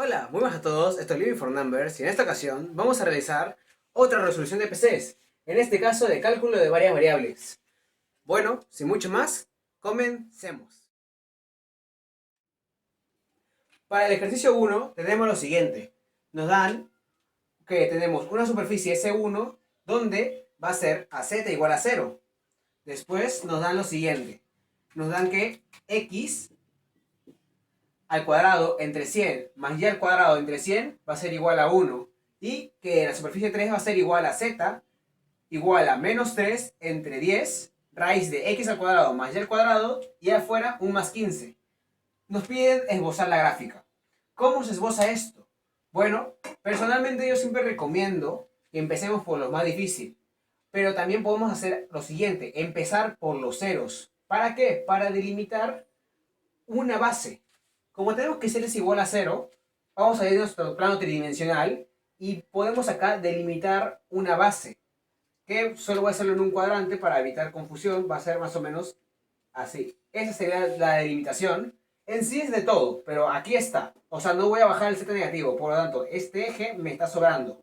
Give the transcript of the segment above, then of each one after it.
Hola, muy buenas a todos, esto es Living for Numbers y en esta ocasión vamos a realizar otra resolución de PCs, en este caso de cálculo de varias variables. Bueno, sin mucho más, comencemos. Para el ejercicio 1 tenemos lo siguiente, nos dan que tenemos una superficie S1 donde va a ser a z igual a 0. Después nos dan lo siguiente, nos dan que x al cuadrado entre 100 más y al cuadrado entre 100 va a ser igual a 1 y que la superficie 3 va a ser igual a z igual a menos 3 entre 10 raíz de x al cuadrado más y al cuadrado y afuera un más 15. Nos piden esbozar la gráfica. ¿Cómo se esboza esto? Bueno, personalmente yo siempre recomiendo que empecemos por lo más difícil, pero también podemos hacer lo siguiente, empezar por los ceros. ¿Para qué? Para delimitar una base. Como tenemos que ser es igual a 0, vamos a ir a nuestro plano tridimensional y podemos acá delimitar una base, que solo voy a hacerlo en un cuadrante para evitar confusión, va a ser más o menos así. Esa sería la delimitación. En sí es de todo, pero aquí está. O sea, no voy a bajar el z negativo, por lo tanto, este eje me está sobrando.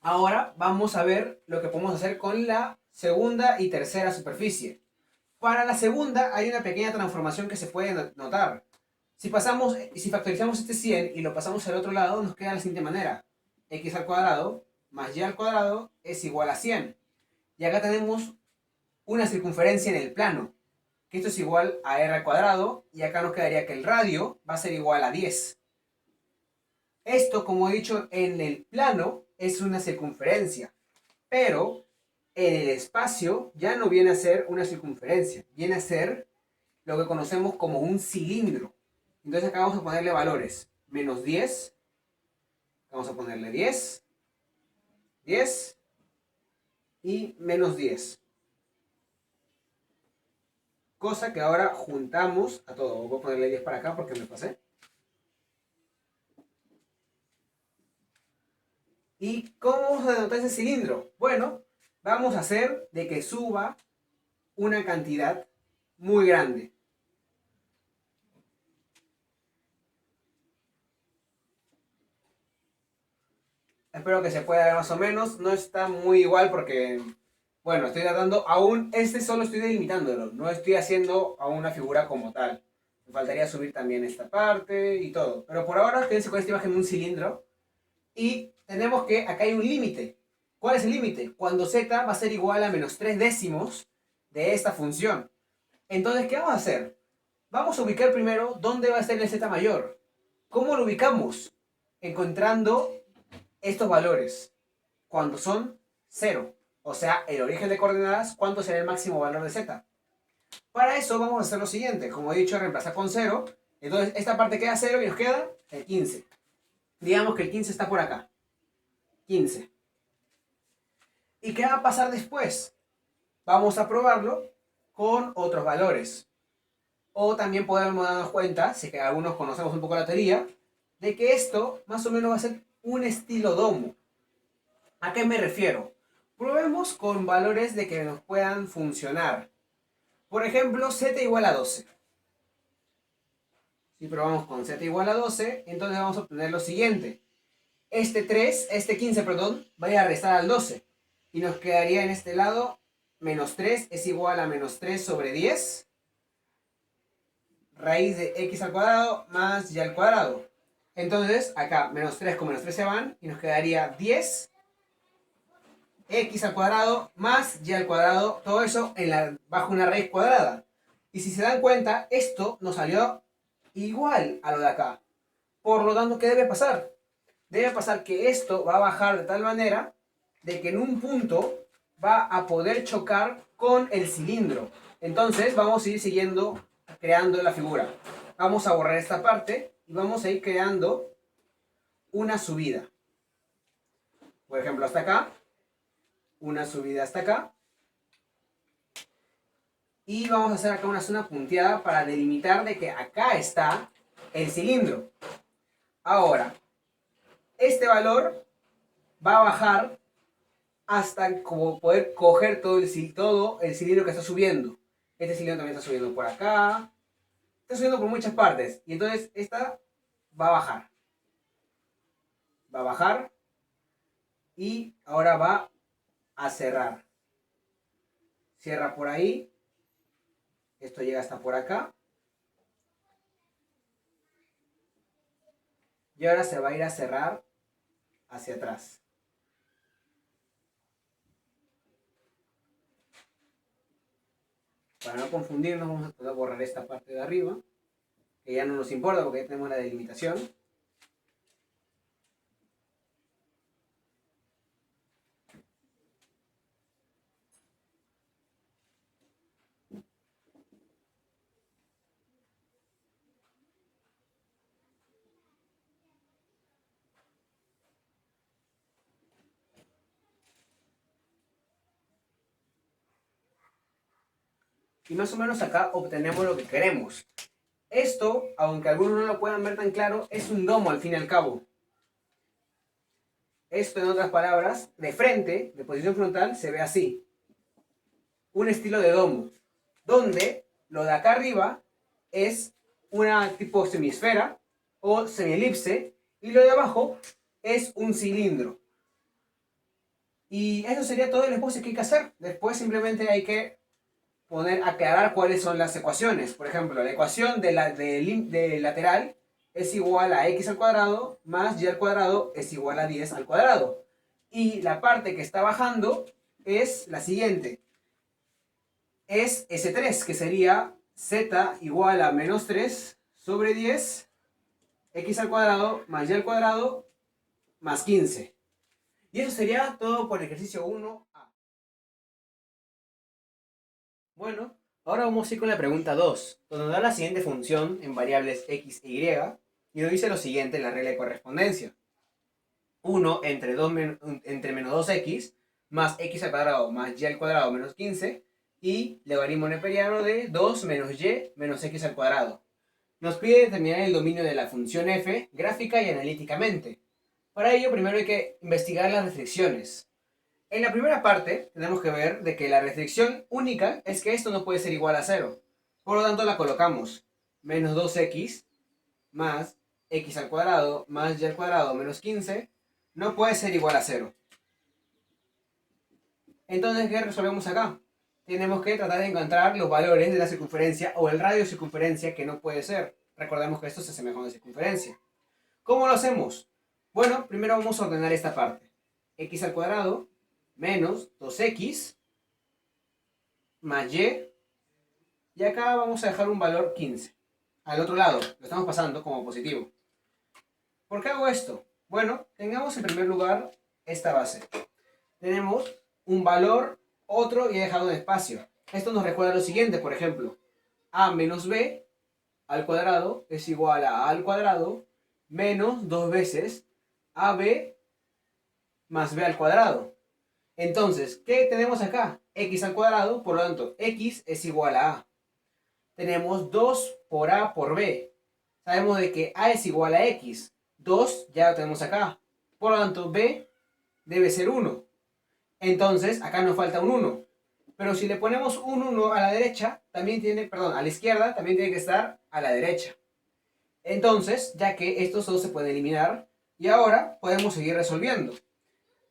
Ahora vamos a ver lo que podemos hacer con la segunda y tercera superficie. Para la segunda hay una pequeña transformación que se puede notar. Si factorizamos este 100 y lo pasamos al otro lado, nos queda de la siguiente manera. X al cuadrado más y al cuadrado es igual a 100. Y acá tenemos una circunferencia en el plano, que esto es igual a r al cuadrado, y acá nos quedaría que el radio va a ser igual a 10. Esto, como he dicho, en el plano es una circunferencia, pero en el espacio ya no viene a ser una circunferencia, viene a ser lo que conocemos como un cilindro. Entonces acá vamos a ponerle valores. Menos 10, vamos a ponerle 10, 10 y menos 10. Cosa que ahora juntamos a todo. Voy a ponerle 10 para acá porque me pasé. ¿Y cómo vamos a denotar ese cilindro? Bueno, vamos a hacer de que suba una cantidad muy grande. Espero que se pueda ver más o menos. No está muy igual porque, bueno, estoy tratando aún, este solo estoy delimitándolo. No estoy haciendo aún una figura como tal. Me faltaría subir también esta parte y todo. Pero por ahora, quédense con esta imagen de un cilindro. Y tenemos que acá hay un límite. ¿Cuál es el límite? Cuando z va a ser igual a menos 3 décimos de esta función. Entonces, ¿qué vamos a hacer? Vamos a ubicar primero dónde va a estar el z mayor. ¿Cómo lo ubicamos? Encontrando estos valores cuando son 0. O sea, el origen de coordenadas, ¿cuánto será el máximo valor de z? Para eso vamos a hacer lo siguiente. Como he dicho, reemplazar con 0. Entonces, esta parte queda 0 y nos queda el 15. Digamos que el 15 está por acá. 15. ¿Y qué va a pasar después? Vamos a probarlo con otros valores. O también podemos darnos cuenta, si que algunos conocemos un poco la teoría, de que esto más o menos va a ser un estilo domo. ¿A qué me refiero? Probemos con valores de que nos puedan funcionar. Por ejemplo, z igual a 12. Si probamos con z igual a 12, entonces vamos a obtener lo siguiente. Este 15, perdón, va a restar al 12. Y nos quedaría en este lado, menos 3 es igual a menos 3 sobre 10. Raíz de x al cuadrado más y al cuadrado. Entonces, acá, menos 3 con menos 3 se van. Y nos quedaría 10 x al cuadrado más y al cuadrado, todo eso bajo una raíz cuadrada. Y si se dan cuenta, esto nos salió igual a lo de acá. Por lo tanto, ¿qué debe pasar? Debe pasar que esto va a bajar de tal manera de que en un punto va a poder chocar con el cilindro. Entonces vamos a ir siguiendo creando la figura. Vamos a borrar esta parte y vamos a ir creando una subida. Por ejemplo, hasta acá, una subida hasta acá. Y vamos a hacer acá una zona punteada para delimitar de que acá está el cilindro. Ahora, este valor va a bajar hasta como poder coger todo el cilindro que está subiendo. Este cilindro también está subiendo por acá. está subiendo por muchas partes. Y entonces esta va a bajar. Va a bajar. Y ahora va a cerrar. Cierra por ahí. Esto llega hasta por acá. Y ahora se va a ir a cerrar hacia atrás. Para no confundirnos, vamos a borrar esta parte de arriba, que ya no nos importa porque ya tenemos la delimitación. Y más o menos acá obtenemos lo que queremos. Esto, aunque algunos no lo puedan ver tan claro, es un domo al fin y al cabo. Esto, en otras palabras, de frente, de posición frontal, se ve así. Un estilo de domo, donde lo de acá arriba es una tipo semisfera o semielipse y lo de abajo es un cilindro. Y eso sería todo el esbozo que hay que hacer. Después simplemente hay que aclarar cuáles son las ecuaciones. Por ejemplo, la ecuación de lateral es igual a x al cuadrado más y al cuadrado es igual a 10 al cuadrado. Y la parte que está bajando es la siguiente. Es S3, que sería z igual a menos 3 sobre 10 x al cuadrado más y al cuadrado más 15. Y eso sería todo por el ejercicio 1A. Bueno, ahora vamos a ir con la pregunta 2, donde nos da la siguiente función en variables x e y, y nos dice lo siguiente en la regla de correspondencia. 1 entre menos 2x más x al cuadrado más y al cuadrado menos 15 y logaritmo neperiano de 2 menos y menos x al cuadrado. Nos pide determinar el dominio de la función f gráfica y analíticamente. Para ello primero hay que investigar las restricciones. En la primera parte tenemos que ver de que la restricción única es que esto no puede ser igual a 0. Por lo tanto la colocamos menos 2x más x al cuadrado más y al cuadrado menos 15 no puede ser igual a 0. Entonces, ¿qué resolvemos acá? Tenemos que tratar de encontrar los valores de la circunferencia o el radio de circunferencia que no puede ser. Recordemos que esto se asemeja a una circunferencia. ¿Cómo lo hacemos? Bueno, primero vamos a ordenar esta parte. X al cuadrado menos 2x más y. Y acá vamos a dejar un valor 15. Al otro lado, lo estamos pasando como positivo. ¿Por qué hago esto? Bueno, tengamos en primer lugar esta base. Tenemos un valor, otro y he dejado un espacio. Esto nos recuerda lo siguiente, por ejemplo. A menos b al cuadrado es igual a al cuadrado menos 2 veces ab más b al cuadrado. Entonces, ¿qué tenemos acá? X al cuadrado, por lo tanto, x es igual a a. Tenemos 2 por a por b. Sabemos de que a es igual a x. 2 ya lo tenemos acá. Por lo tanto, b debe ser 1. Entonces, acá nos falta un 1. Pero si le ponemos un 1 a la derecha, también tiene, perdón, a la izquierda, también tiene que estar a la derecha. Entonces, ya que estos dos se pueden eliminar, y ahora podemos seguir resolviendo.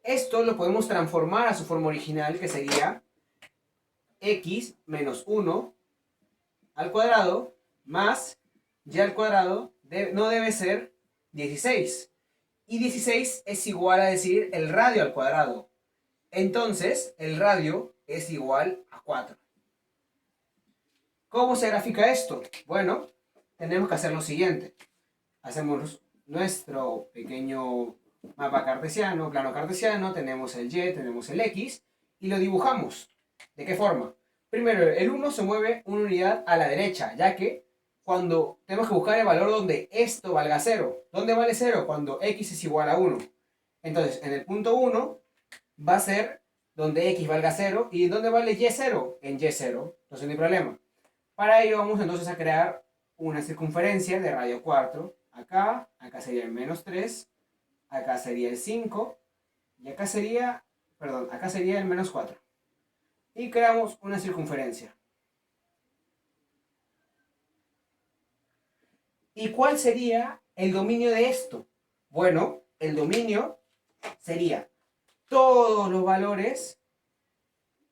Esto lo podemos transformar a su forma original, que sería x menos 1 al cuadrado más y al cuadrado no debe ser 16. Y 16 es igual a decir el radio al cuadrado. Entonces, el radio es igual a 4. ¿Cómo se grafica esto? Bueno, tenemos que hacer lo siguiente. Hacemos nuestro pequeño mapa cartesiano, plano cartesiano, tenemos el y, tenemos el x, y lo dibujamos. ¿De qué forma? Primero, el 1 se mueve una unidad a la derecha, ya que cuando tenemos que buscar el valor donde esto valga 0. ¿Dónde vale 0? Cuando x es igual a 1. Entonces, en el punto 1 va a ser donde x valga 0. ¿Y dónde vale y 0? En y 0. Entonces no hay problema. Para ello vamos entonces a crear una circunferencia de radio 4. Acá sería el menos 3. Acá sería el 5. Y acá sería, perdón, acá sería el menos 4. Y creamos una circunferencia. ¿Y cuál sería el dominio de esto? Bueno, el dominio sería todos los valores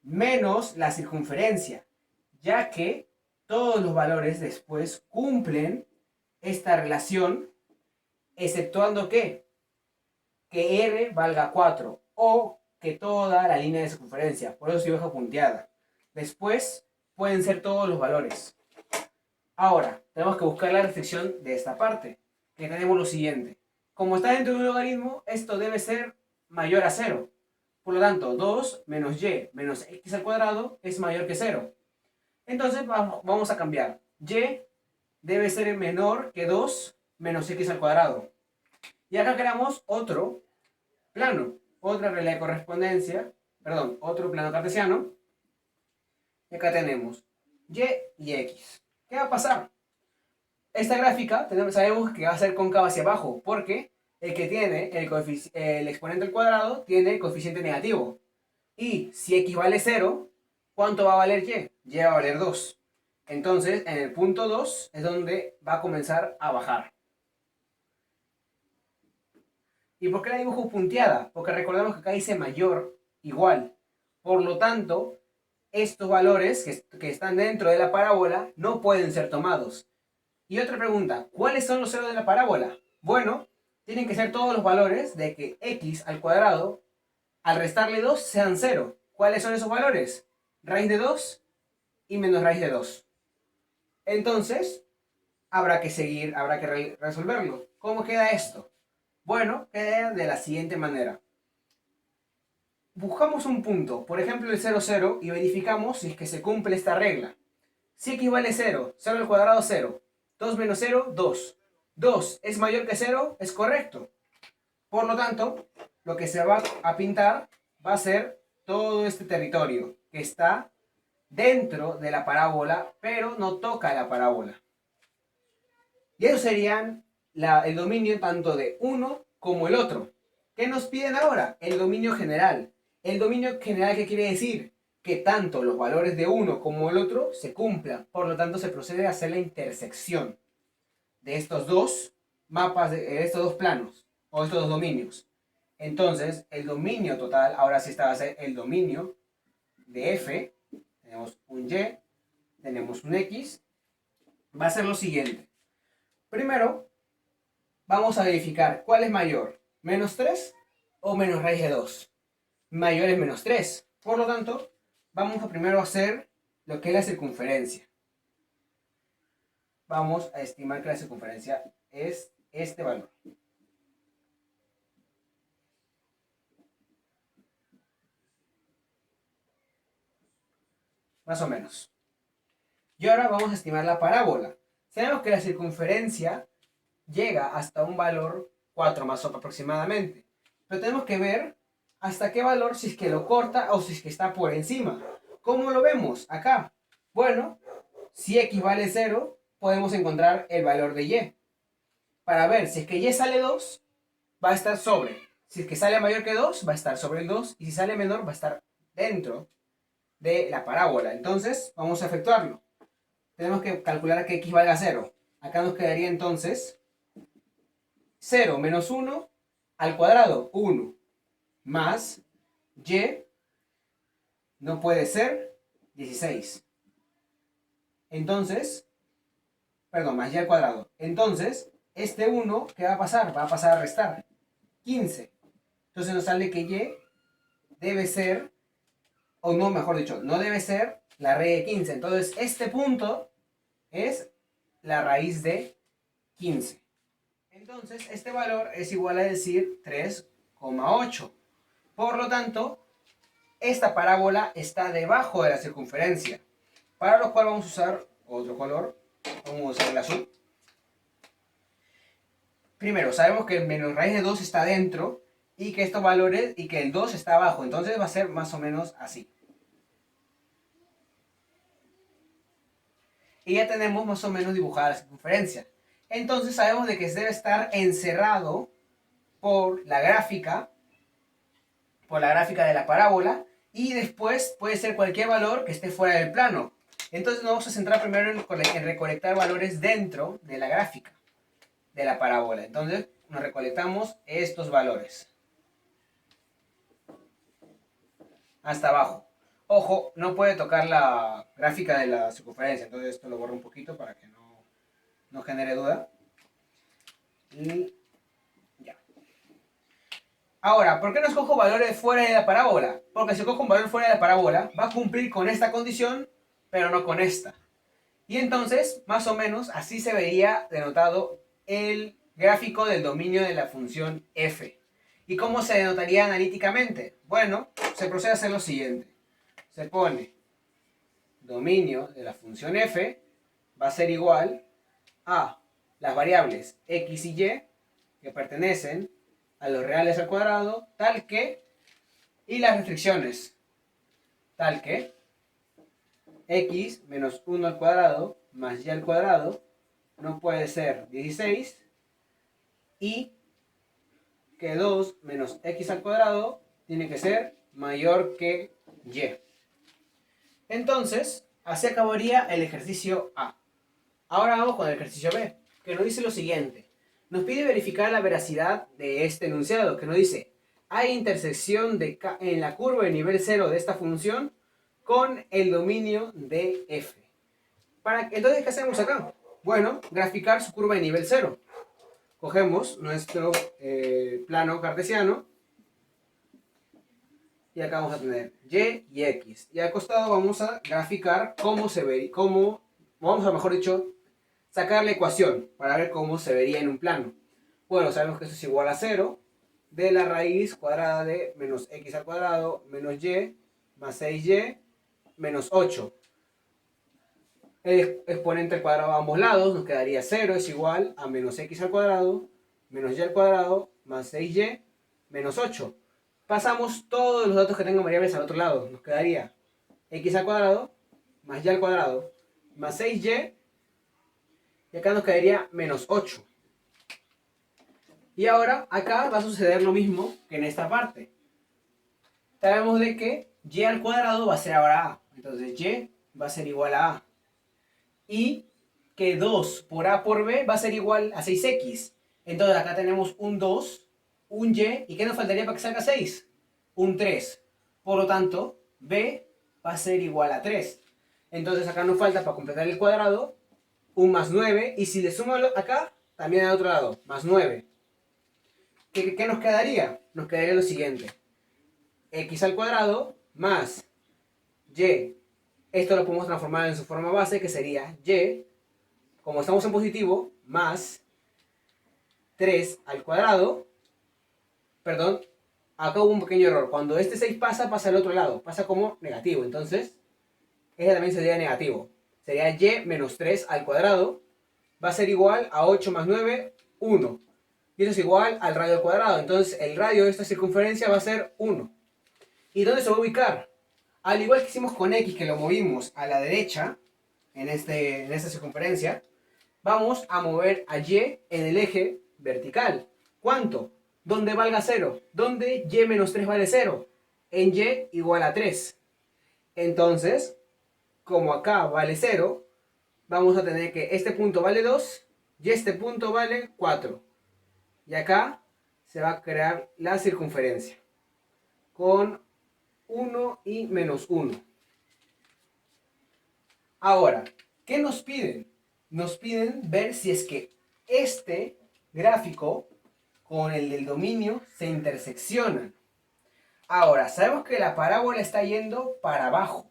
menos la circunferencia, ya que todos los valores después cumplen esta relación, exceptuando que R valga 4 o que toda la línea de circunferencia, por eso se dibuja punteada. Después pueden ser todos los valores. Ahora, tenemos que buscar la restricción de esta parte, que tenemos lo siguiente. Como está dentro de un logaritmo, esto debe ser mayor a 0. Por lo tanto, 2 menos y menos x al cuadrado es mayor que 0. Entonces vamos a cambiar. Y debe ser menor que 2 menos x al cuadrado. Y acá creamos otro plano, otra regla de correspondencia, perdón, otro plano cartesiano. Y acá tenemos y x. ¿Qué va a pasar? Esta gráfica sabemos que va a ser cóncava hacia abajo, porque el que tiene el exponente al cuadrado tiene el coeficiente negativo. Y si x vale 0, ¿cuánto va a valer y? Y va a valer 2. Entonces, en el punto 2 es donde va a comenzar a bajar. ¿Y por qué la dibujo punteada? Porque recordemos que acá dice mayor, igual. Por lo tanto, estos valores que están dentro de la parábola no pueden ser tomados. Y otra pregunta, ¿cuáles son los ceros de la parábola? Bueno, tienen que ser todos los valores de que x al cuadrado, al restarle 2, sean 0. ¿Cuáles son esos valores? Raíz de 2 y menos raíz de 2. Entonces, habrá que resolverlo. ¿Cómo queda esto? Bueno, queda de la siguiente manera. Buscamos un punto, por ejemplo el 0, 0, y verificamos si es que se cumple esta regla. Si x vale 0, 0 al cuadrado 0, 2 menos 0, 2. 2 es mayor que 0, es correcto. Por lo tanto, lo que se va a pintar va a ser todo este territorio que está dentro de la parábola, pero no toca la parábola. Y eso serían el dominio tanto de uno como el otro. ¿Qué nos piden ahora? El dominio general. El dominio general, ¿qué quiere decir? Que tanto los valores de uno como el otro se cumplan. Por lo tanto, se procede a hacer la intersección de estos dos mapas, de estos dos planos, o estos dos dominios. Entonces, el dominio total, ahora sí está va a ser el dominio de f. Tenemos un y, tenemos un x. Va a ser lo siguiente. Primero, vamos a verificar cuál es mayor, menos 3 o menos raíz de 2. Mayor es menos 3. Por lo tanto, vamos a primero hacer lo que es la circunferencia. Vamos a estimar que la circunferencia es este valor. Más o menos. Y ahora vamos a estimar la parábola. Sabemos que la circunferencia llega hasta un valor 4 más o aproximadamente. Pero tenemos que ver hasta qué valor, si es que lo corta o si es que está por encima. ¿Cómo lo vemos? Acá. Bueno, si x vale 0, podemos encontrar el valor de y. Para ver, si es que y sale 2, va a estar sobre. Si es que sale mayor que 2, va a estar sobre el 2. Y si sale menor, va a estar dentro de la parábola. Entonces, vamos a efectuarlo. Tenemos que calcular que x valga 0. Acá nos quedaría entonces 0 menos 1 al cuadrado, 1. Más y, no puede ser, 16. Entonces, perdón, más y al cuadrado. Entonces, este 1, ¿qué va a pasar? Va a pasar a restar, 15. Entonces nos sale que y debe ser, o no, mejor dicho, no debe ser la raíz de 15. Entonces, este punto es la raíz de 15. Entonces, este valor es igual a decir 3,8. Por lo tanto, esta parábola está debajo de la circunferencia. Para lo cual vamos a usar otro color. Vamos a usar el azul. Primero, sabemos que el menos raíz de 2 está dentro y que estos valores y que el 2 está abajo. Entonces va a ser más o menos así. Y ya tenemos más o menos dibujada la circunferencia. Entonces sabemos de que debe estar encerrado por la gráfica de la parábola, y después puede ser cualquier valor que esté fuera del plano. Entonces nos vamos a centrar primero en recolectar valores dentro de la gráfica. de la parábola. Entonces nos recolectamos estos valores. Hasta abajo. Ojo, no puede tocar la gráfica de la circunferencia, entonces esto lo borro un poquito para que no genere duda. Y ya. Ahora, ¿por qué no escojo valores fuera de la parábola? Porque si cojo un valor fuera de la parábola, va a cumplir con esta condición, pero no con esta. Y entonces, más o menos, así se vería denotado el gráfico del dominio de la función f. ¿Y cómo se denotaría analíticamente? Bueno, se procede a hacer lo siguiente. Se pone dominio de la función f va a ser igual a las variables x y y que pertenecen a los reales al cuadrado, tal que, y las restricciones, tal que x menos 1 al cuadrado más y al cuadrado no puede ser 16 y que 2 menos x al cuadrado tiene que ser mayor que y. Entonces, así acabaría el ejercicio A. Ahora vamos con el ejercicio B, que nos dice lo siguiente. Nos pide verificar la veracidad de este enunciado, que nos dice, hay intersección en la curva de nivel 0 de esta función con el dominio de f. Entonces, ¿qué hacemos acá? Bueno, graficar su curva de nivel 0. Cogemos nuestro plano cartesiano y acá vamos a tener y y x. Y al costado vamos a graficar cómo se ve, vamos a, mejor dicho, sacar la ecuación para ver cómo se vería en un plano. Bueno, sabemos que esto es igual a 0 de la raíz cuadrada de menos x al cuadrado menos y más 6y menos 8. El exponente al cuadrado a ambos lados nos quedaría 0 es igual a menos x al cuadrado menos y al cuadrado más 6y menos 8. Pasamos todos los datos que tengan variables al otro lado. Nos quedaría x al cuadrado más y al cuadrado más 6y y acá nos quedaría menos 8. Y ahora acá va a suceder lo mismo que en esta parte. Sabemos de que y al cuadrado va a ser ahora a. Entonces y va a ser igual a a. Y que 2 por a por b va a ser igual a 6x. Entonces acá tenemos un 2, un y. ¿Y qué nos faltaría para que salga 6? Un 3. Por lo tanto, b va a ser igual a 3. Entonces acá nos falta para completar el cuadrado un más 9. Y si le sumo acá, también al otro lado, más 9. ¿Qué nos quedaría? Nos quedaría lo siguiente. X al cuadrado más y. Esto lo podemos transformar en su forma base, que sería y, como estamos en positivo, más 3 al cuadrado. Perdón, acá hubo un pequeño error. Cuando este 6 pasa al otro lado. Pasa como negativo. Entonces, este también sería negativo. Sería y menos 3 al cuadrado. Va a ser igual a 8 más 9, 1. Y eso es igual al radio al cuadrado. Entonces, el radio de esta circunferencia va a ser 1. ¿Y dónde se va a ubicar? Al igual que hicimos con X, que lo movimos a la derecha, en esta circunferencia, vamos a mover a Y en el eje vertical. ¿Cuánto? Donde valga 0. Donde Y menos 3 vale 0. En Y igual a 3. Entonces, como acá vale 0, vamos a tener que este punto vale 2 y este punto vale 4. Y acá se va a crear la circunferencia con 1 y menos 1. Ahora, ¿qué nos piden? Nos piden ver si es que este gráfico con el del dominio se interseccionan. Ahora, sabemos que la parábola está yendo para abajo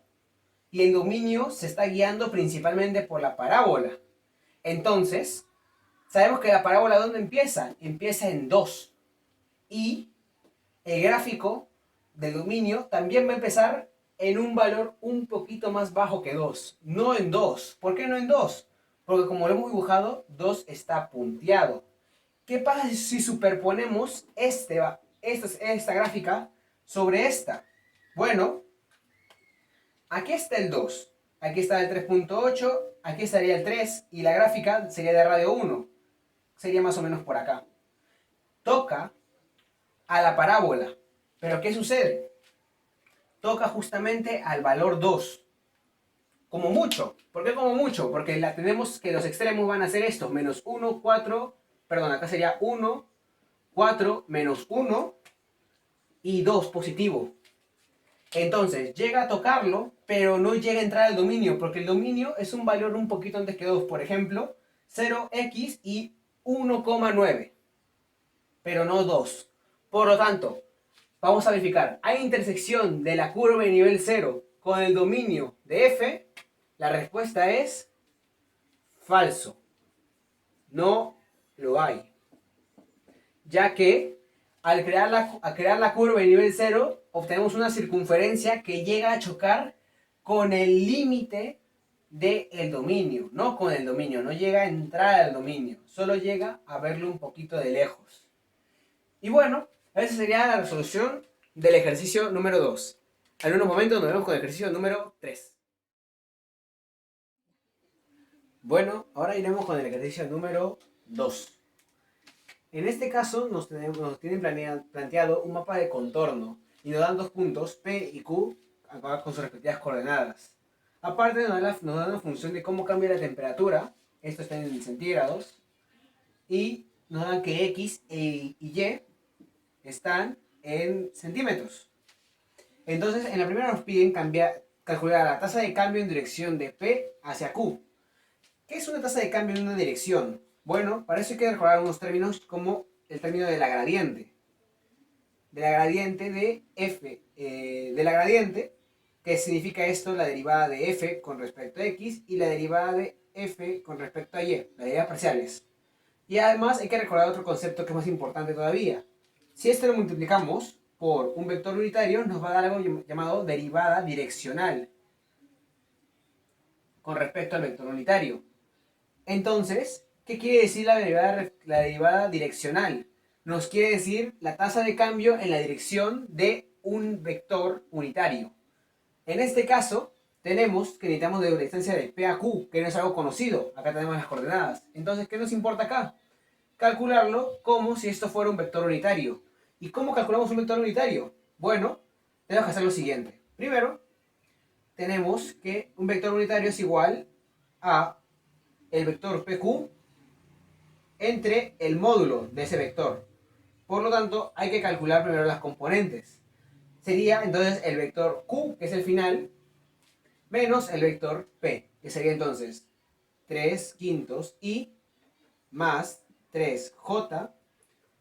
y el dominio se está guiando principalmente por la parábola. Entonces, sabemos que la parábola ¿dónde empieza? Empieza en 2. Y el gráfico del dominio también va a empezar en un valor un poquito más bajo que 2. No en 2. ¿Por qué no en 2? Porque como lo hemos dibujado, 2 está punteado. ¿Qué pasa si superponemos esta gráfica sobre esta? Bueno, aquí está el 2. Aquí está el 3.8. Aquí estaría el 3. Y la gráfica sería de radio 1. Sería más o menos por acá. Toca a la parábola. ¿Pero qué sucede? Toca justamente al valor 2. Como mucho. ¿Por qué como mucho? Porque tenemos que los extremos van a ser estos. Menos 1, 4, perdón, acá sería 1, 4, menos 1 y 2 positivo. Entonces, llega a tocarlo, pero no llega a entrar al dominio, porque el dominio es un valor un poquito antes que 2. Por ejemplo, 0x y 1,9, pero no 2. Por lo tanto, vamos a verificar. ¿Hay intersección de la curva de nivel 0 con el dominio de f? La respuesta es falso. No lo hay. Ya que al crear la curva de nivel 0, obtenemos una circunferencia que llega a chocar con el límite del dominio. No con el dominio, no llega a entrar al dominio. Solo llega a verlo un poquito de lejos. Y bueno, esa sería la resolución del ejercicio número 2. En unos momentos nos vemos con el ejercicio número 3. Bueno, ahora iremos con el ejercicio número 2. En este caso nos tienen planteado un mapa de contorno y nos dan dos puntos, P y Q, con sus respectivas coordenadas. Aparte nos dan una función de cómo cambia la temperatura, esto está en centígrados, y nos dan que X y Y están en centímetros. Entonces, en la primera nos piden calcular la tasa de cambio en dirección de P hacia Q. ¿Qué es una tasa de cambio en una dirección? Bueno, para eso hay que recordar unos términos como el término de la gradiente. De la gradiente de f, de la gradiente, que significa esto, la derivada de f con respecto a x y la derivada de f con respecto a y, las derivadas parciales. Y además hay que recordar otro concepto que es más importante todavía. Si esto lo multiplicamos por un vector unitario, nos va a dar algo llamado derivada direccional con respecto al vector unitario. Entonces, ¿qué quiere decir la derivada direccional? Nos quiere decir la tasa de cambio en la dirección de un vector unitario. En este caso, tenemos que necesitamos de la distancia de P a Q, que no es algo conocido. Acá tenemos las coordenadas. Entonces, ¿qué nos importa acá? Calcularlo como si esto fuera un vector unitario. ¿Y cómo calculamos un vector unitario? Bueno, tenemos que hacer lo siguiente. Primero, tenemos que un vector unitario es igual a el vector PQ entre el módulo de ese vector. Por lo tanto, hay que calcular primero las componentes. Sería entonces el vector Q, que es el final, menos el vector P, que sería entonces 3 quintos I más 3J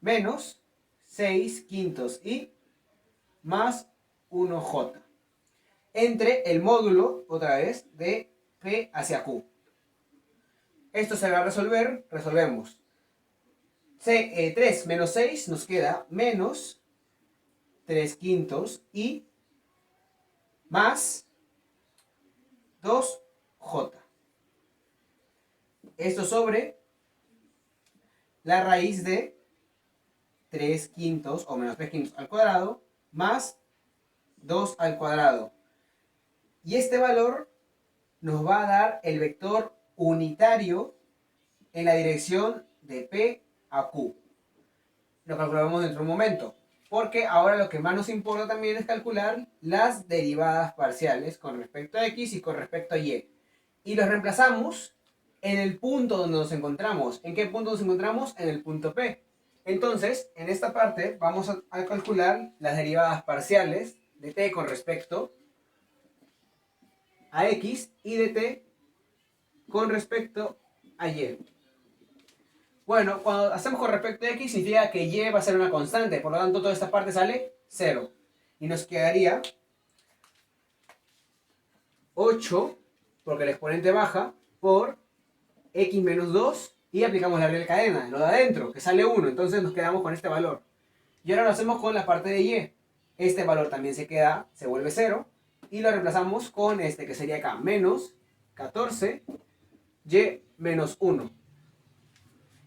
menos 6 quintos I más 1J. Entre el módulo, otra vez, de P hacia Q. Esto se va a resolver, resolvemos. 3 menos 6 nos queda menos 3 quintos y más 2J. Esto sobre la raíz de 3 quintos o menos 3 quintos al cuadrado más 2 al cuadrado. Y este valor nos va a dar el vector unitario en la dirección de P a Q. Lo calculamos dentro de un momento, porque ahora lo que más nos importa también es calcular las derivadas parciales con respecto a X y con respecto a Y. Y los reemplazamos en el punto donde nos encontramos. ¿En qué punto nos encontramos? En el punto P. Entonces, en esta parte vamos a calcular las derivadas parciales de t con respecto a X y de t con respecto a Y. Bueno, cuando hacemos con respecto a X significa que Y va a ser una constante, por lo tanto toda esta parte sale 0. Y nos quedaría 8, porque el exponente baja, por X menos 2, y aplicamos la regla de cadena, lo de adentro, que sale 1, entonces nos quedamos con este valor. Y ahora lo hacemos con la parte de Y. Este valor también se vuelve 0, y lo reemplazamos con este, que sería acá, menos 14, Y menos 1.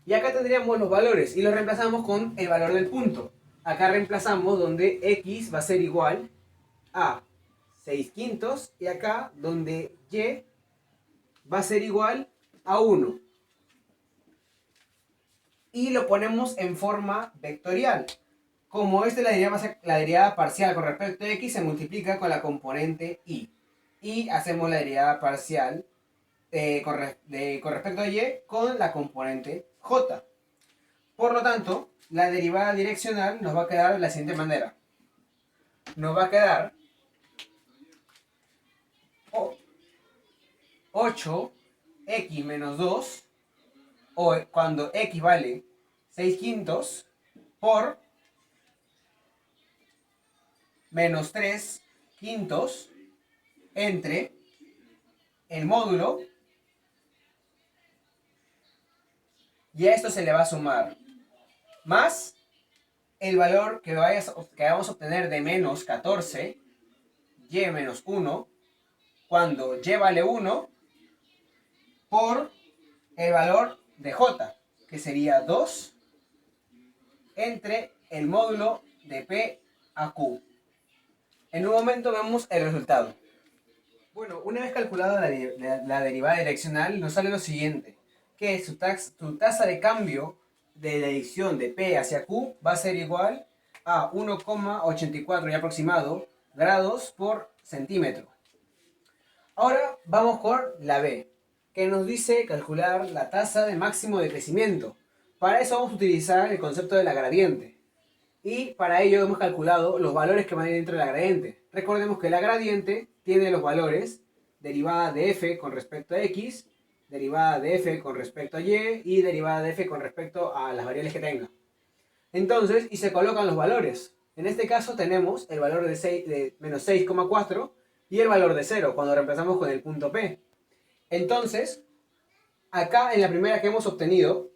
Y acá tendríamos los valores y los reemplazamos con el valor del punto. Acá reemplazamos donde X va a ser igual a 6 quintos y acá donde Y va a ser igual a 1. Y lo ponemos en forma vectorial. Como esta es la derivada parcial con respecto a X, se multiplica con la componente Y. Y hacemos la derivada parcial con respecto a Y con la componente J. Por lo tanto, la derivada direccional nos va a quedar de la siguiente manera. Nos va a quedar 8x menos 2, o cuando x vale 6 quintos, por menos 3 quintos entre el módulo, y a esto se le va a sumar más el valor que vamos a obtener de menos 14, y menos 1, cuando y vale 1, por el valor de j, que sería 2, entre el módulo de P a Q. En un momento vemos el resultado. Bueno, una vez calculada la derivada direccional, nos sale lo siguiente, que su tasa de cambio de la dirección de P hacia Q va a ser igual a 1,84 ya aproximado grados por centímetro. Ahora vamos con la B, que nos dice calcular la tasa de máximo de crecimiento. Para eso vamos a utilizar el concepto de la gradiente. Y para ello hemos calculado los valores que van a ir dentro de la gradiente. Recordemos que la gradiente tiene los valores derivada de f con respecto a x, derivada de f con respecto a y derivada de f con respecto a las variables que tenga. Entonces, y se colocan los valores. En este caso tenemos el valor de menos 6,4 y el valor de 0 cuando reemplazamos con el punto P. Entonces, acá en la primera que hemos obtenido,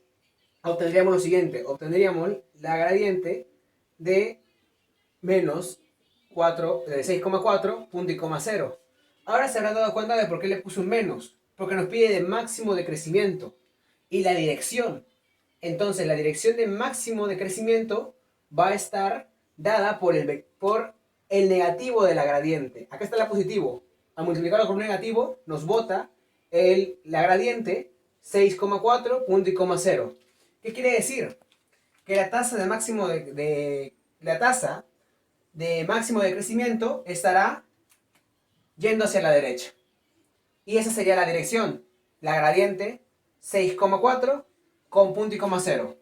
obtendríamos lo siguiente. Obtendríamos la gradiente de menos 6,4, punto y coma 0. Ahora se habrán dado cuenta de por qué le puse un menos. Porque nos pide de máximo de crecimiento. Y la dirección. Entonces la dirección de máximo de crecimiento va a estar dada por el negativo de la gradiente. Acá está el positivo. Al multiplicarlo con un negativo nos bota la gradiente 6,4, punto y coma 0. ¿Qué quiere decir? Que la tasa de máximo de crecimiento estará yendo hacia la derecha. Y esa sería la dirección. La gradiente 6,4 con punto y coma 0.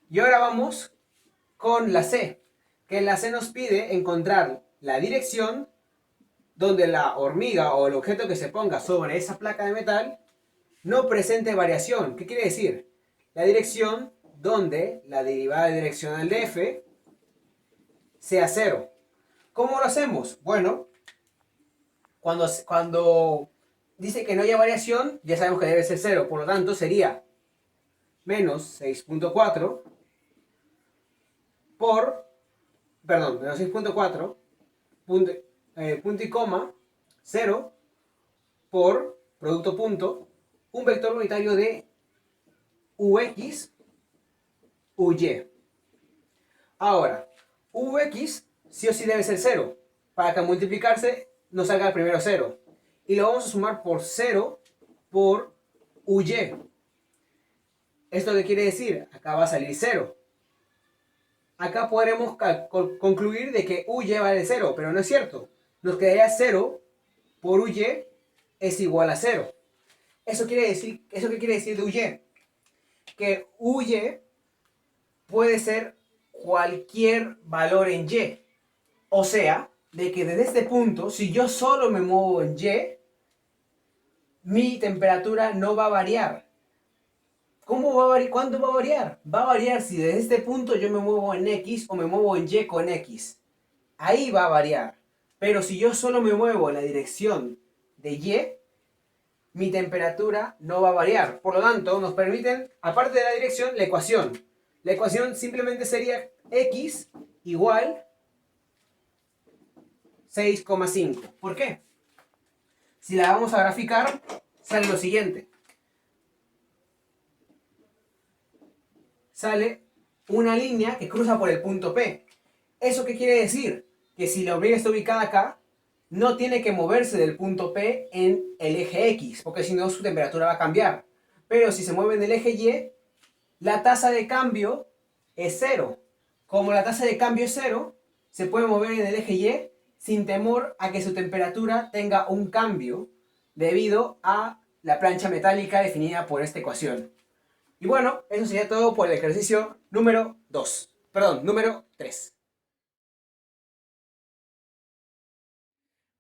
Y ahora vamos con la C. Que la C nos pide encontrar la dirección donde la hormiga o el objeto que se ponga sobre esa placa de metal no presente variación. ¿Qué quiere decir? La dirección donde la derivada direccional de f sea 0. ¿Cómo lo hacemos? Bueno, cuando dice que no haya variación, ya sabemos que debe ser 0. Por lo tanto, sería menos 6.4 menos 6.4 punto y coma 0 por producto punto, un vector unitario de ux, uy. Ahora, ux sí o sí debe ser 0, para que al multiplicarse nos salga el primero 0. Y lo vamos a sumar por 0 por uy. ¿Esto qué quiere decir? Acá va a salir 0. Acá podremos concluir de que uy vale 0, pero no es cierto. Nos quedaría 0 por uy es igual a 0. ¿Eso qué quiere decir de uy? Que uy puede ser cualquier valor en y. O sea, de que desde este punto, si yo solo me muevo en y, mi temperatura no va a variar. ¿Cómo va a variar? ¿Cuánto va a variar? Va a variar si desde este punto yo me muevo en X o me muevo en Y con X. Ahí va a variar. Pero si yo solo me muevo en la dirección de Y, mi temperatura no va a variar. Por lo tanto, nos permiten, aparte de la dirección, la ecuación. La ecuación simplemente sería X igual 6,5. ¿Por qué? Si la vamos a graficar, sale lo siguiente. Sale una línea que cruza por el punto P. ¿Eso qué quiere decir? Que si la hormiga está ubicada acá, no tiene que moverse del punto P en el eje X, porque si no su temperatura va a cambiar. Pero si se mueve en el eje Y, la tasa de cambio es 0. Como la tasa de cambio es 0, se puede mover en el eje Y sin temor a que su temperatura tenga un cambio debido a la plancha metálica definida por esta ecuación. Y bueno, eso sería todo por el ejercicio número 2. Perdón, número 3.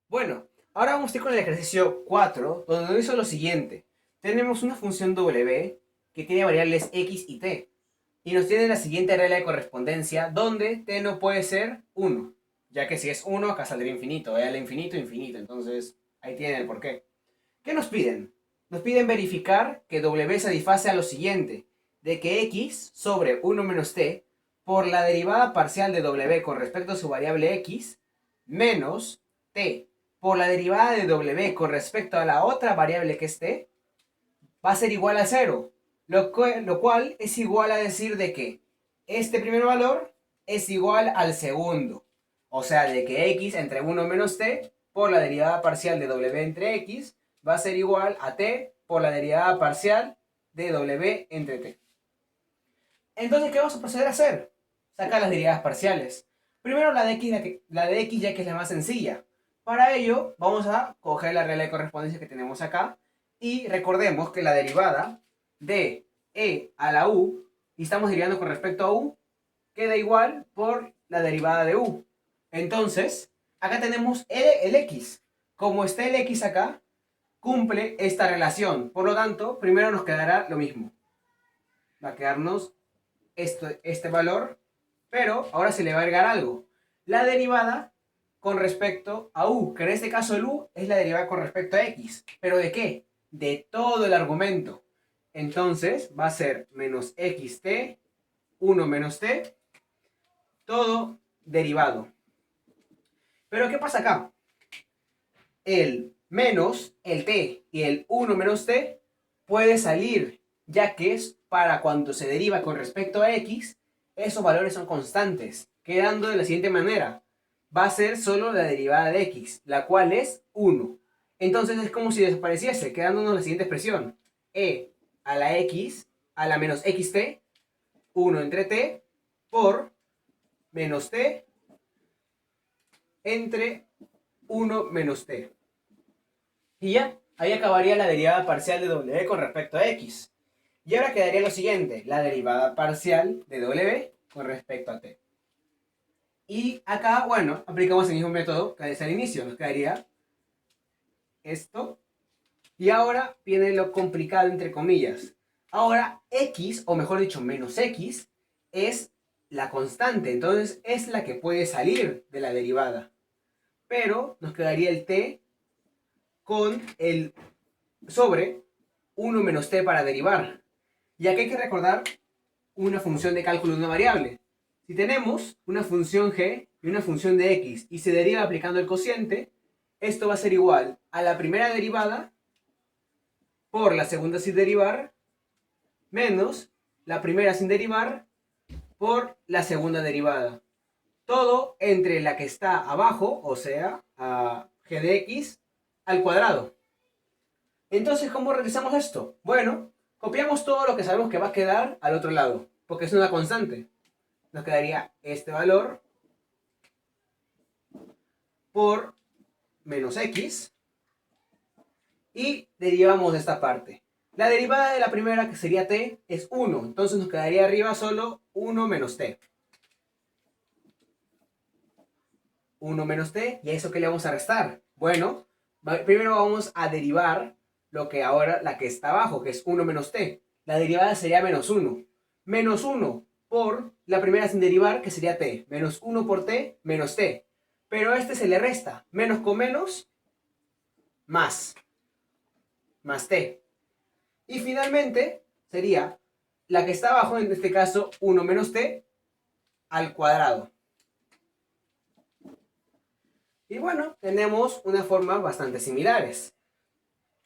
Bueno, ahora vamos a ir con el ejercicio 4, donde nos hizo lo siguiente. Tenemos una función w que tiene variables x y t. Y nos tiene la siguiente regla de correspondencia, donde t no puede ser 1. Ya que si es 1, acá saldría infinito. Al infinito, infinito. Entonces, ahí tienen el porqué. ¿Qué nos piden? Nos piden verificar que w satisface a lo siguiente. De que x sobre 1 menos t por la derivada parcial de w con respecto a su variable x menos t por la derivada de w con respecto a la otra variable que es t va a ser igual a 0. Lo cual es igual a decir de que este primer valor es igual al segundo. O sea, de que x entre 1 menos t por la derivada parcial de w entre x va a ser igual a t por la derivada parcial de w entre t. Entonces, ¿qué vamos a proceder a hacer? Sacar las derivadas parciales. Primero la de x ya que es la más sencilla. Para ello, vamos a coger la regla de correspondencia que tenemos acá. Y recordemos que la derivada de e a la u, y estamos derivando con respecto a u, queda igual por la derivada de u. Entonces, acá tenemos el x. Como está el x acá, cumple esta relación. Por lo tanto, primero nos quedará lo mismo. Va a quedarnos este valor, pero ahora se le va a agregar algo. La derivada con respecto a u, que en este caso el u es la derivada con respecto a x. ¿Pero de qué? De todo el argumento. Entonces va a ser menos xt, 1 menos t, todo derivado. Pero ¿qué pasa acá? El menos, el t y el 1 menos t puede salir, ya que es para cuando se deriva con respecto a x, esos valores son constantes, quedando de la siguiente manera. Va a ser solo la derivada de x, la cual es 1. Entonces es como si desapareciese, quedándonos la siguiente expresión. E a la x, a la menos xt, 1 entre t, por menos t entre 1 menos t. Y ya, ahí acabaría la derivada parcial de w con respecto a x. Y ahora quedaría lo siguiente, la derivada parcial de w con respecto a t. Y acá, bueno, aplicamos el mismo método que desde el inicio. Nos quedaría esto. Y ahora viene lo complicado, entre comillas. Ahora x, o mejor dicho, menos x, es la constante. Entonces es la que puede salir de la derivada. Pero nos quedaría el t con el sobre 1 menos t para derivar. Y aquí hay que recordar una función de cálculo de una variable. Si tenemos una función g y una función de x y se deriva aplicando el cociente, esto va a ser igual a la primera derivada por la segunda sin derivar menos la primera sin derivar por la segunda derivada. Todo entre la que está abajo, o sea, a g de x al cuadrado. Entonces, ¿cómo realizamos esto? Bueno, copiamos todo lo que sabemos que va a quedar al otro lado, porque es una constante. Nos quedaría este valor por menos x y derivamos de esta parte. La derivada de la primera, que sería t, es 1. Entonces nos quedaría arriba solo 1 menos t. 1 menos t, ¿y a eso qué le vamos a restar? Bueno, primero vamos a derivar lo que ahora, la que está abajo, que es 1 menos t. La derivada sería menos 1. Menos 1 por la primera sin derivar, que sería t. Menos 1 por t, menos t. Pero a este se le resta. Menos con menos, más. Más t. Y finalmente sería la que está abajo, en este caso 1 menos t al cuadrado. Y bueno, tenemos una forma bastante similares.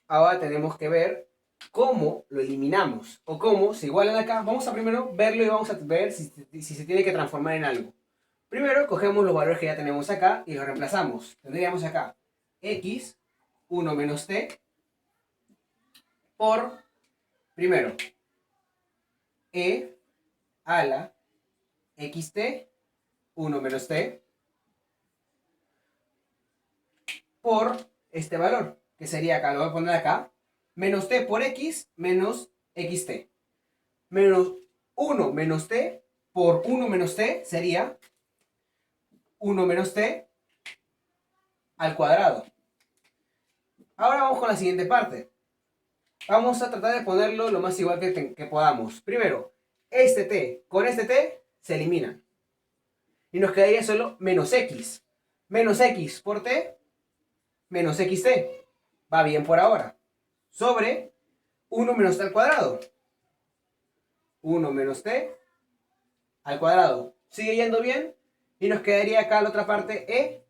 Ahora tenemos que ver cómo lo eliminamos o cómo se igualan acá. Vamos a primero verlo y vamos a ver si se tiene que transformar en algo. Primero cogemos los valores que ya tenemos acá y los reemplazamos. Tendríamos acá x, 1 menos t, por, primero, e a la xt, 1 menos t, por este valor, que sería acá, lo voy a poner acá, menos t por x menos xt. Menos 1 menos t por 1 menos t sería 1 menos t al cuadrado. Ahora vamos con la siguiente parte. Vamos a tratar de ponerlo lo más igual que podamos. Primero, este t con este t se eliminan. Y nos quedaría solo menos x. Menos x por t, menos xt. Va bien por ahora. Sobre 1 menos t al cuadrado. 1 menos t al cuadrado. Sigue yendo bien. Y nos quedaría acá la otra parte e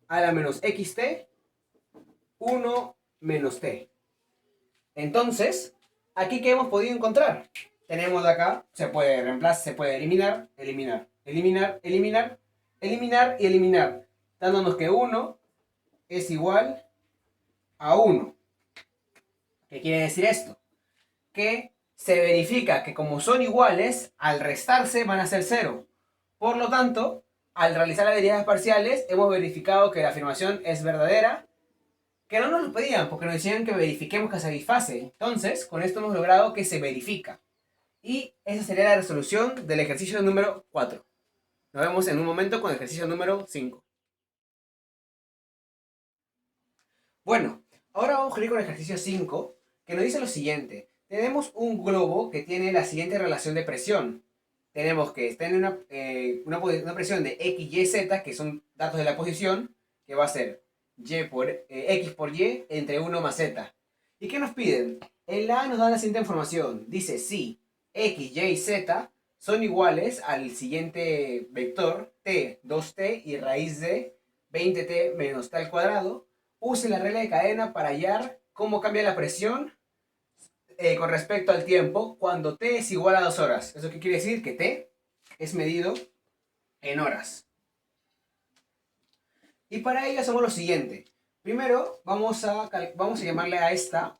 a la menos xt 1 menos t. Entonces, aquí ¿qué hemos podido encontrar? Tenemos de acá, se puede reemplazar, se puede eliminar, eliminar, eliminar, eliminar, eliminar y eliminar, dándonos que 1 es igual a 1. ¿Qué quiere decir esto? Que se verifica que como son iguales, al restarse van a ser 0. Por lo tanto, al realizar las derivadas parciales, hemos verificado que la afirmación es verdadera, que no nos lo pedían porque nos decían que verifiquemos que satisface. Entonces, con esto hemos logrado que se verifica. Y esa sería la resolución del ejercicio número 4. Nos vemos en un momento con el ejercicio número 5. Bueno, ahora vamos a ir con el ejercicio 5, que nos dice lo siguiente. Tenemos un globo que tiene la siguiente relación de presión. Tenemos que está en una presión de x, y, z, que son datos de la posición, que va a ser x por y entre 1 más z. ¿Y qué nos piden? En la A nos da la siguiente información. Dice si x, y, z son iguales al siguiente vector, t, 2t y raíz de 20t menos t al cuadrado. Use la regla de cadena para hallar cómo cambia la presión con respecto al tiempo cuando t es igual a 2 horas. ¿Eso qué quiere decir? Que t es medido en horas. Y para ello hacemos lo siguiente. Primero vamos a llamarle a esta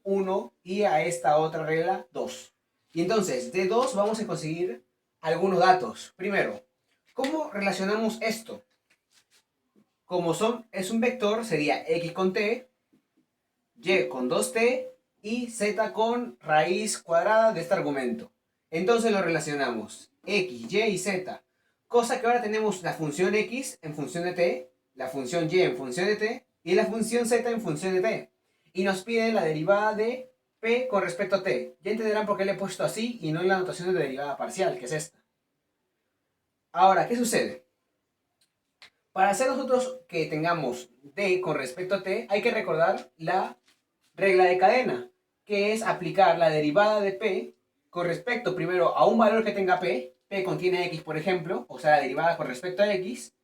1 y a esta otra regla 2. Y entonces de 2 vamos a conseguir algunos datos. Primero, ¿cómo relacionamos esto? Como es un vector, sería x con t, y con 2t y z con raíz cuadrada de este argumento. Entonces lo relacionamos x, y y z. Cosa que ahora tenemos la función x en función de t, la función y en función de t y la función z en función de t. Y nos piden la derivada de p con respecto a t. Ya entenderán por qué le he puesto así y no en la notación de derivada parcial, que es esta. Ahora, ¿qué sucede? Para hacer nosotros que tengamos d con respecto a t, hay que recordar la regla de cadena, que es aplicar la derivada de p con respecto primero a un valor que tenga p contiene x por ejemplo, o sea la derivada con respecto a x,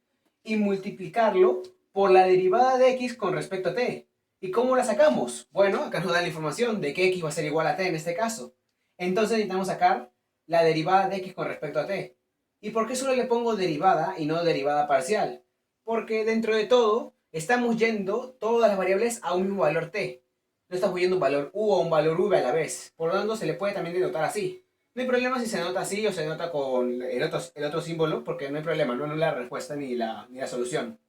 y multiplicarlo por la derivada de x con respecto a t. ¿Y cómo la sacamos? Bueno, acá nos da la información de que x va a ser igual a t en este caso. Entonces necesitamos sacar la derivada de x con respecto a t. ¿Y por qué solo le pongo derivada y no derivada parcial? Porque dentro de todo estamos yendo todas las variables a un mismo valor t. No estamos yendo un valor u o un valor v a la vez. Por lo tanto, se le puede también denotar así. No hay problema si se nota así o se nota con el otro símbolo, porque no hay problema, no anula la respuesta ni la solución.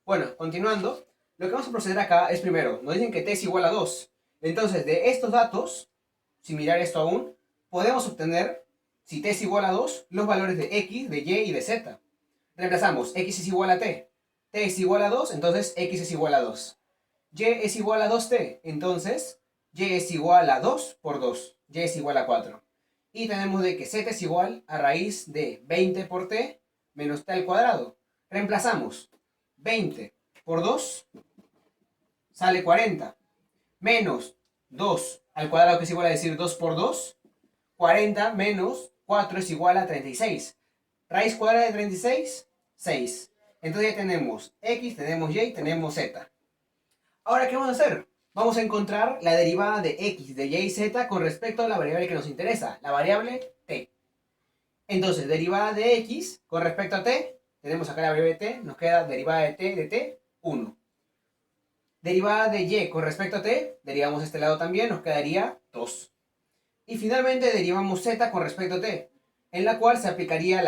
Bueno, continuando, lo que vamos a proceder acá es primero, nos dicen que t es igual a 2. Entonces, de estos datos, sin mirar esto aún, podemos obtener, si t es igual a 2, los valores de x, de y y de z. Reemplazamos, x es igual a t es igual a 2, entonces x es igual a 2. Y es igual a 2t, entonces y es igual a 2 por 2, y es igual a 4. Y tenemos de que z es igual a raíz de 20 por t menos t al cuadrado. Reemplazamos 20 por 2 sale 40, menos 2 al cuadrado, que es igual a decir 2 por 2, 40 menos 4 es igual a 36. Raíz cuadrada de 36, 6. Entonces ya tenemos x, tenemos y, tenemos z. Ahora, ¿qué vamos a hacer? Vamos a encontrar la derivada de x, de y y z con respecto a la variable que nos interesa, la variable t. Entonces, derivada de x con respecto a t, tenemos acá la variable t, nos queda derivada de t, 1. Derivada de y con respecto a t, derivamos este lado también, nos quedaría 2. Y finalmente derivamos z con respecto a t, en la cual se aplicaría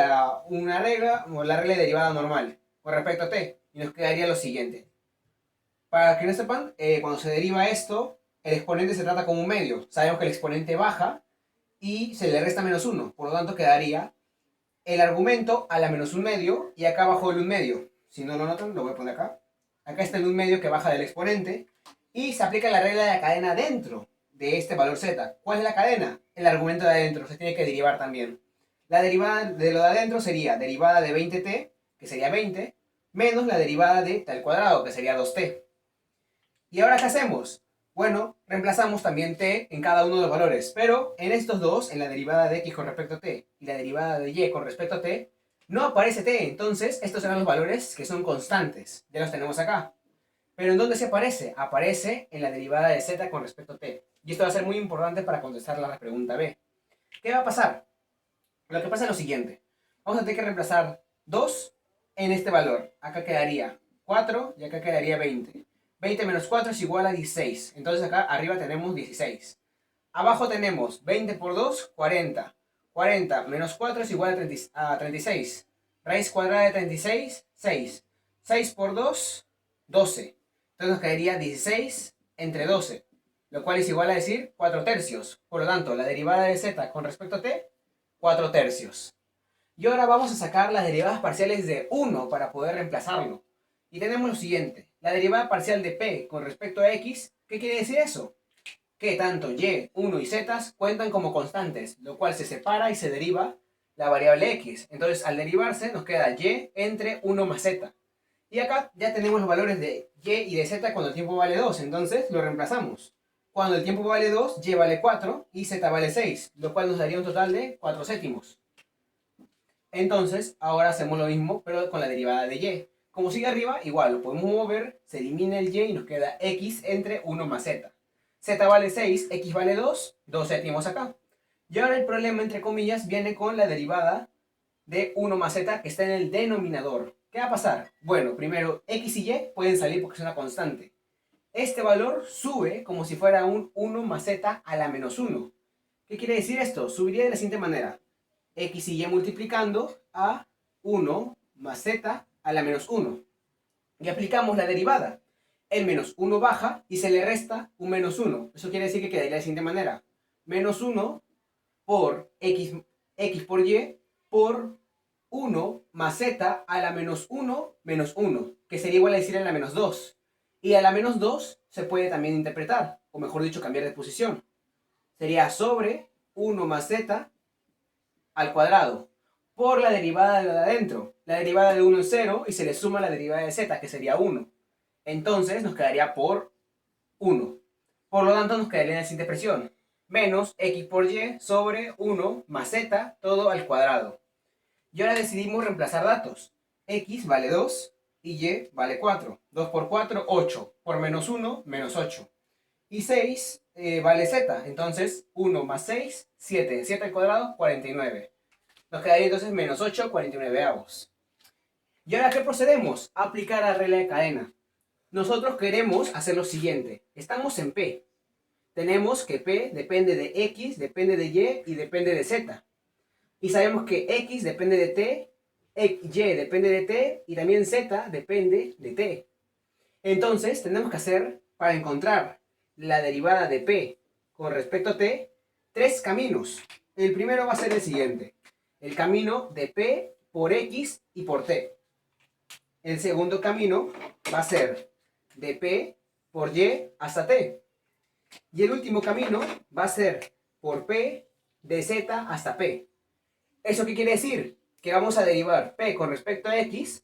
una regla, o la regla de derivada normal, con respecto a t, y nos quedaría lo siguiente. Para que no sepan, cuando se deriva esto, el exponente se trata como un medio. Sabemos que el exponente baja y se le resta menos 1. Por lo tanto, quedaría el argumento a la menos 1/2 y acá abajo el 1/2. Si no lo notan, lo voy a poner acá. Acá está el 1/2 que baja del exponente y se aplica la regla de la cadena dentro de este valor z. ¿Cuál es la cadena? El argumento de adentro, se tiene que derivar también. La derivada de lo de adentro sería derivada de 20t, que sería 20, menos la derivada de t al cuadrado, que sería 2t. ¿Y ahora qué hacemos? Bueno, reemplazamos también t en cada uno de los valores, pero en estos dos, en la derivada de x con respecto a t y la derivada de y con respecto a t, no aparece t, entonces estos serán los valores que son constantes, ya los tenemos acá. Pero ¿en dónde se aparece? Aparece en la derivada de z con respecto a t. Y esto va a ser muy importante para contestar la pregunta B. ¿Qué va a pasar? Lo que pasa es lo siguiente. Vamos a tener que reemplazar 2 en este valor. Acá quedaría 4 y acá quedaría 20. 20 menos 4 es igual a 16. Entonces acá arriba tenemos 16. Abajo tenemos 20 por 2, 40. 40 menos 4 es igual a 36. Raíz cuadrada de 36, 6. 6 por 2, 12. Entonces nos quedaría 16 entre 12, lo cual es igual a decir 4 tercios. Por lo tanto, la derivada de z con respecto a t, 4 tercios. Y ahora vamos a sacar las derivadas parciales de 1 para poder reemplazarlo. Y tenemos lo siguiente. La derivada parcial de p con respecto a x, ¿qué quiere decir eso? Que tanto y, 1 y z cuentan como constantes, lo cual se separa y se deriva la variable x. Entonces, al derivarse, nos queda y entre 1 más z. Y acá ya tenemos los valores de y de z cuando el tiempo vale 2, entonces lo reemplazamos. Cuando el tiempo vale 2, y vale 4 y z vale 6, lo cual nos daría un total de 4 séptimos. Entonces, ahora hacemos lo mismo, pero con la derivada de y. Como sigue arriba, igual lo podemos mover, se elimina el y y nos queda x entre 1 más z. Z vale 6, x vale 2, 2 séptimos acá. Y ahora el problema, entre comillas, viene con la derivada de 1 más z que está en el denominador. ¿Qué va a pasar? Bueno, primero, x y y pueden salir porque es una constante. Este valor sube como si fuera un 1 más z a la menos 1. ¿Qué quiere decir esto? Subiría de la siguiente manera. X y y multiplicando a 1 más z a la menos 1. Y aplicamos la derivada. El menos 1 baja y se le resta un menos 1. Eso quiere decir que quedaría de la siguiente manera. Menos 1 por x por y por 1 más z a la menos 1 menos 1, que sería igual a decir a la menos 2. Y a la menos 2 se puede también interpretar, o mejor dicho, cambiar de posición. Sería sobre 1 más z al cuadrado por la derivada de lo de adentro. La derivada de 1 es 0 y se le suma la derivada de z, que sería 1. Entonces nos quedaría por 1. Por lo tanto, nos quedaría la siguiente expresión. Menos x por y sobre 1 más z todo al cuadrado. Y ahora decidimos reemplazar datos. X vale 2 y y vale 4. 2 por 4, 8. Por menos 1, menos 8. Y 6 vale z. Entonces, 1 más 6, 7. 7 al cuadrado, 49. Nos quedaría entonces menos 8, 49avos. ¿Y ahora qué procedemos? A aplicar la regla de cadena. Nosotros queremos hacer lo siguiente. Estamos en P. Tenemos que P depende de X, depende de Y y depende de Z. Y sabemos que X depende de T, Y depende de T y también Z depende de T. Entonces tenemos que hacer, para encontrar la derivada de P con respecto a T, 3 caminos. El primero va a ser el siguiente. El camino de P por X y por T. El segundo camino va a ser de P por Y hasta T. Y el último camino va a ser por P de Z hasta P. ¿Eso qué quiere decir? Que vamos a derivar P con respecto a X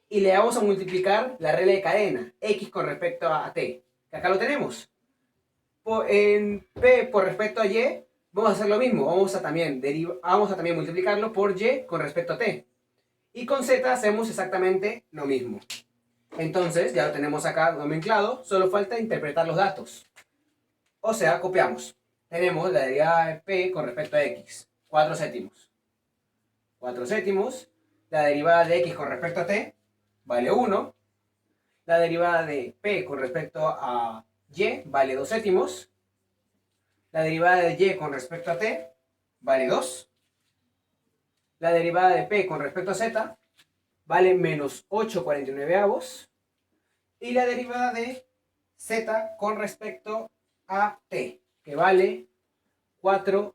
y le vamos a multiplicar la regla de cadena, X con respecto a T. Que acá lo tenemos. En P por respecto a Y, vamos a hacer lo mismo. Vamos a también multiplicarlo por Y con respecto a T. Y con Z hacemos exactamente lo mismo. Entonces, ya lo tenemos acá nomenclado, solo falta interpretar los datos. O sea, copiamos. Tenemos la derivada de P con respecto a X, 4 séptimos. 4 séptimos. La derivada de X con respecto a T vale 1. La derivada de P con respecto a Y vale 2 séptimos. La derivada de Y con respecto a T vale 2. La derivada de P con respecto a Z vale menos 8 49avos. Y la derivada de Z con respecto a T, que vale 4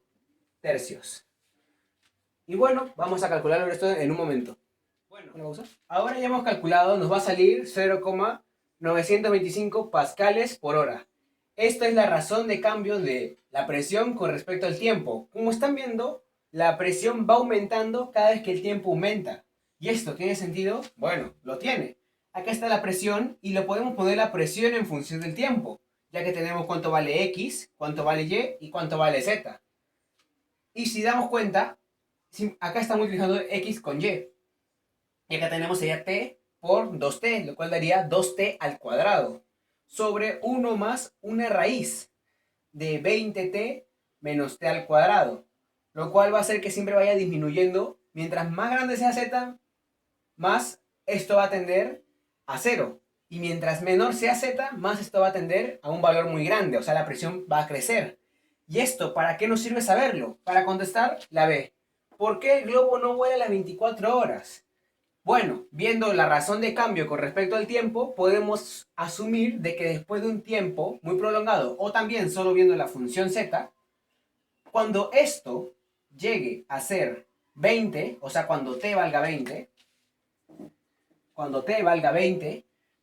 tercios. Y bueno, vamos a calcular esto en un momento. Bueno, ahora ya hemos calculado, nos va a salir 0,925 pascales por hora. Esta es la razón de cambio de la presión con respecto al tiempo. Como están viendo, la presión va aumentando cada vez que el tiempo aumenta. ¿Y esto tiene sentido? Bueno, lo tiene. Acá está la presión y lo podemos poner la presión en función del tiempo, ya que tenemos cuánto vale X, cuánto vale Y y cuánto vale Z. Y si damos cuenta, acá estamos utilizando X con Y. Y acá tenemos sería T por 2T, lo cual daría 2T al cuadrado. Sobre 1 más una raíz de 20T menos T al cuadrado. Lo cual va a hacer que siempre vaya disminuyendo. Mientras más grande sea Z, más esto va a tender a 0. Y mientras menor sea Z, más esto va a tender a un valor muy grande. O sea, la presión va a crecer. ¿Y esto para qué nos sirve saberlo? Para contestar la B. ¿Por qué el globo no vuela las 24 horas? Bueno, viendo la razón de cambio con respecto al tiempo, podemos asumir de que después de un tiempo muy prolongado, o también solo viendo la función z, cuando esto llegue a ser 20, o sea, cuando t valga 20,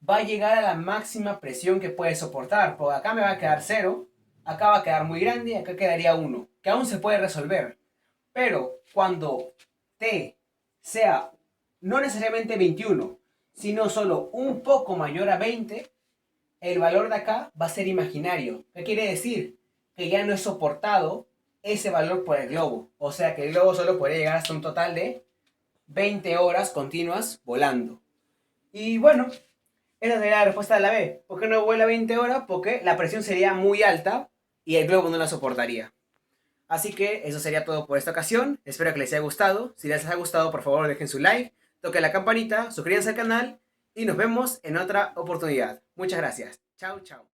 va a llegar a la máxima presión que puede soportar, porque acá me va a quedar 0, acá va a quedar muy grande y acá quedaría 1, que aún se puede resolver. Pero cuando t sea no necesariamente 21, sino solo un poco mayor a 20, el valor de acá va a ser imaginario. ¿Qué quiere decir? Que ya no es soportado ese valor por el globo. O sea que el globo solo podría llegar hasta un total de 20 horas continuas volando. Y bueno, esa sería la respuesta de la B. ¿Por qué no vuela 20 horas? Porque la presión sería muy alta y el globo no la soportaría. Así que eso sería todo por esta ocasión. Espero que les haya gustado. Si les ha gustado, por favor dejen su like, toquen la campanita, suscríbanse al canal y nos vemos en otra oportunidad. Muchas gracias. Chao, chao.